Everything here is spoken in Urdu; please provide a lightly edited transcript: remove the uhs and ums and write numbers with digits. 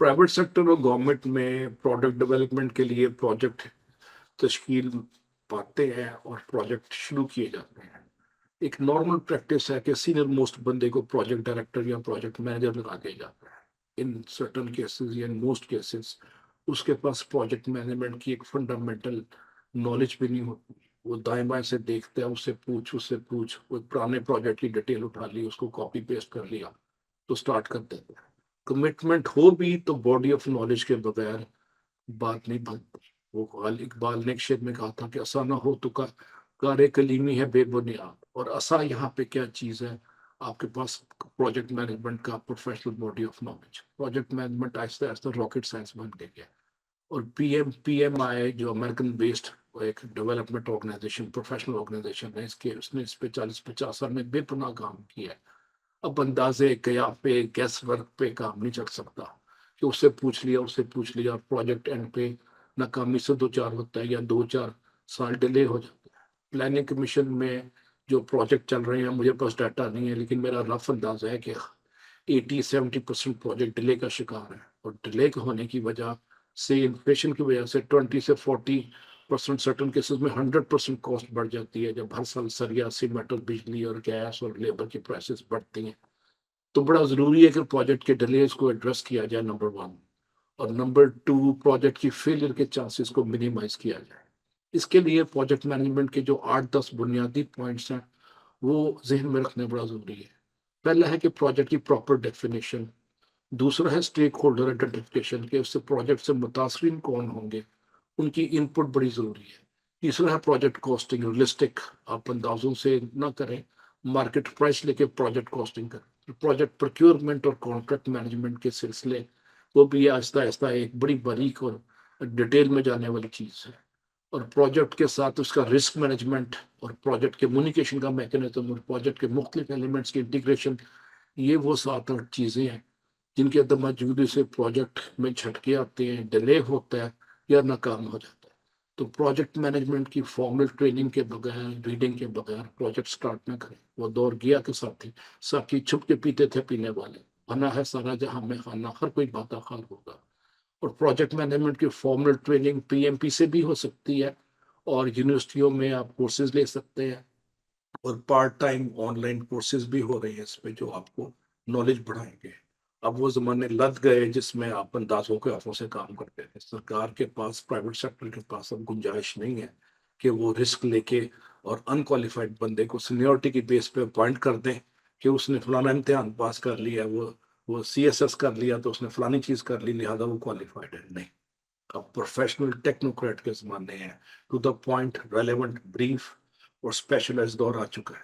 پرائیویٹ سیکٹر اور گورنمنٹ میں پروڈکٹ ڈیولپمنٹ کے لیے پروجیکٹ تشکیل پاتے ہیں اور پروجیکٹ شروع کیے جاتے ہیں۔ ایک نارمل پریکٹس ہے کہ سینئر موسٹ بندے کو پروجیکٹ ڈائریکٹر یا پروجیکٹ مینیجر لگا دیا جاتا ہے۔ ان سرٹن کیسز یا ان موسٹ کیسز اس کے پاس پروجیکٹ مینجمنٹ کی ایک فنڈامنٹل نالج بھی نہیں ہوتی۔ وہ دائیں بائیں سے دیکھتا ہے، اس سے پوچھ، وہ پرانے پروجیکٹ کی ڈیٹیل اٹھا لی، اس کو کاپی پیسٹ کر لیا تو سٹارٹ کر دیتے ہیں۔ کمٹمنٹ ہو بھی تو باڈی آف نالج کے بغیر بات نہیں بنتی۔ وہ اقبال نے ایک شعر میں کہا تھا کہ اسا نہ ہو تو کار کلیمی ہے بے بنیاد، اور اسا یہاں پہ کیا چیز ہے؟ آپ کے پاس پروجیکٹ مینجمنٹ کا professional body of knowledge. Project management آہستہ آہستہ راکٹ سائنس بن گئی ہے۔ اور پی ایم آئی جو امریکن بیسڈ ایک ڈیولپمنٹ آرگنائزیشن، پروفیشنل آرگنائزیشن ہے، اس نے اس پہ 40-50 سال میں بے پناہ کام کیا ہے۔ اب اندازے قیاس پہ، گیس ورک پہ کام نہیں چل سکتا کہ اس سے پوچھ لیا، پروجیکٹ اینڈ پہ ناکامی سے دو چار ہوتا ہے یا 2-4 سال ڈیلے ہو جاتا ہے۔ پلاننگ کمیشن میں جو پروجیکٹ چل رہے ہیں، مجھے پاس ڈاٹا نہیں ہے لیکن میرا رف اندازہ ہے کہ 80-70% پروجیکٹ ڈیلے کا شکار ہے، اور ڈیلے ہونے کی وجہ سے، انفلیشن کی وجہ سے 20-40% سرٹن کیسز میں 100% کاسٹ بڑھ جاتی ہے جب ہر سال سریا، سیمنٹ اور بجلی اور گیس اور لیبر کی پرائسز بڑھتی ہیں۔ تو بڑا ضروری ہے کہ پروجیکٹ کے ڈیلیز کو ایڈریس کیا جائے، نمبر 1، اور نمبر 2 پروجیکٹ کی فیلئر کے چانسز کو منیمائز کیا جائے۔ اس کے لیے پروجیکٹ مینجمنٹ کے جو 8-10 بنیادی پوائنٹس ہیں وہ ذہن میں رکھنے بڑا ضروری ہے۔ پہلا ہے کہ پروجیکٹ کی پراپر ڈیفینیشن۔ دوسرا ہے اسٹیک ہولڈر آئیڈینٹیفیکیشن، کہ اس سے پروجیکٹ سے متاثرین کون ہوں گے، ان کی ان پٹ بڑی ضروری ہے۔ تیسرا ہے پروجیکٹ کاسٹنگ، ریئلسٹک، آپ اندازوں سے نہ کریں، مارکیٹ پرائس لے کے پروجیکٹ کاسٹنگ کریں۔ پروجیکٹ پروکیورمنٹ اور کانٹریکٹ مینجمنٹ کے سلسلے وہ بھی آہستہ آہستہ ایک بڑی باریک اور ڈیٹیل میں جانے والی چیز ہے۔ اور پروجیکٹ کے ساتھ اس کا رسک مینجمنٹ اور پروجیکٹ کمیونیکیشن کا میکینزم اور پروجیکٹ کے مختلف ایلیمنٹس کی انٹیگریشن، یہ وہ 7-8 چیزیں ہیں جن کے موجودگی سے پروجیکٹ میں جھٹکے آتے ہیں، ڈیلے ہوتا ہے یا ناکام ہو جاتا ہے۔ تو پروجیکٹ مینجمنٹ کی فارمل ٹریننگ کے بغیر، ریڈنگ کے بغیر پروجیکٹ سٹارٹ نہ کریں۔ وہ دور گیا کے ساتھی چھپ کے پیتے تھے پینے والے، بنا ہے سارا جہاں میں خانہ، ہر کوئی باتہ خار ہوگا۔ اور پروجیکٹ مینجمنٹ کی formal training P M P سے بھی ہو سکتی ہے، اور یونیورسٹیوں میں آپ کورسز لے سکتے ہیں، اور part time on line courses بھی ہو رہے ہیں اس پہ جو آپ کو نالج بڑھائیں گے۔ اب وہ زمانے لد گئے جس میں آپ اندازوں کے ہاتھوں سے کام کرتے تھے۔ سرکار کے پاس، پرائیویٹ سیکٹر کے پاس اب گنجائش نہیں ہے کہ وہ رسک لے کے اور انکوالیفائڈ بندے کو سینیورٹی کی بیس پہ اپوائنٹ کر دیں کہ اس نے فلانا امتحان پاس کر لیا، وہ سی ایس ایس کر لیا تو اس نے فلانی چیز کر لی لہٰذا وہ کوالیفائڈ ہے۔ نہیں، اب پروفیشنل ٹیکنوکریٹ کے زمانے ہیں، to the point, relevant, brief اور اسپیشلائز دور آ چکا ہے۔